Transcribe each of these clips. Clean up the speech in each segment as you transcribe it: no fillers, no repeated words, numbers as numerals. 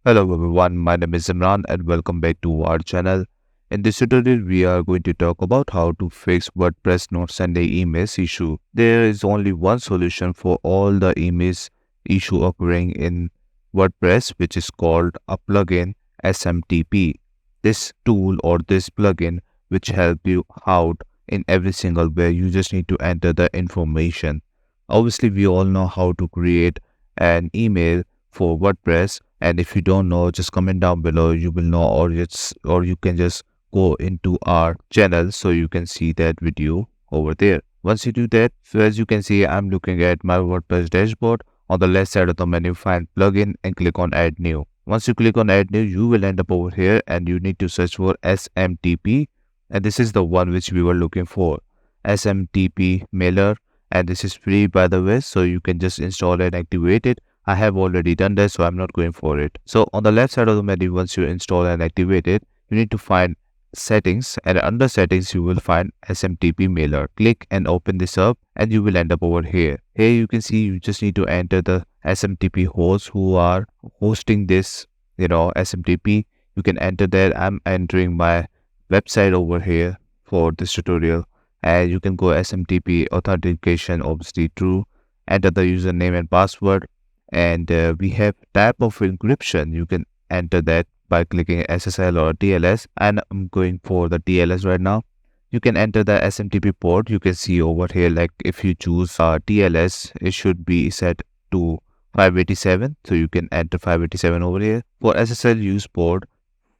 Hello everyone, my name is Imran and welcome back to our channel. In this tutorial, we are going to talk about how to fix WordPress not sending emails issue. There is only one solution for all the emails issue occurring in WordPress, which is called a plugin SMTP. This tool or this plugin which help you out in every single way. You just need to enter the information. Obviously, we all know how to create an email for WordPress, and if you don't know, just comment down below. You will know, or you can just go into our channel so you can see that video over there. Once you do that, so as you can see, I'm looking at my WordPress dashboard. On the left side of the menu, find plugin and click on add new. Once you click on add new, you will end up over here and you need to search for SMTP, and this is the one which we were looking for, SMTP mailer. And this is free, by the way, so you can just install and activate it. I have already done that, so I'm not going for it. So on the left side of the menu, once you install and activate it, you need to find settings, and under settings you will find SMTP mailer. Click and open this up and you will end up over here. Here you can see you just need to enter the SMTP hosts who are hosting this SMTP. You can enter that. I'm entering my website over here for this tutorial, and you can go SMTP authentication, obviously true. Enter the username and password, and we have type of encryption. You can enter that by clicking SSL or TLS, and I'm going for the TLS right now. You can enter the SMTP port. You can see over here, like if you choose TLS, it should be set to 587, so you can enter 587 over here. For SSL, use port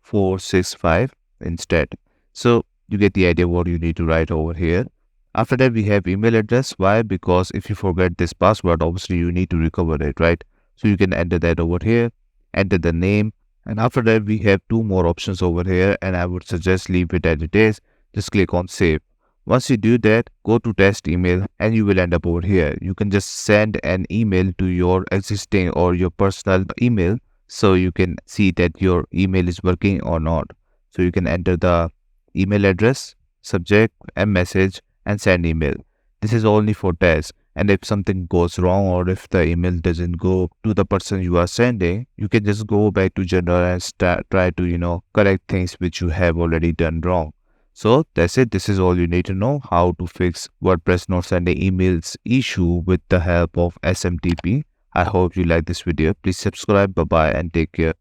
465 instead. So you get the idea what you need to write over here. After that, we have email address. Why? Because if you forget this password, obviously you need to recover it, right? So you can enter that over here, enter the name, and after that we have two more options over here, and I would suggest leave it as it is. Just click on save. Once you do that, go to test email and you will end up over here. You can just send an email to your existing or your personal email so you can see that your email is working or not. So you can enter the email address, subject and message, and send email. This is only for test, and if something goes wrong or if the email doesn't go to the person you are sending, you can just go back to general and try to correct things which you have already done wrong. So that's it. This is all you need to know how to fix WordPress not sending emails issue with the help of SMTP. I hope you like this video. Please subscribe. Bye bye and take care.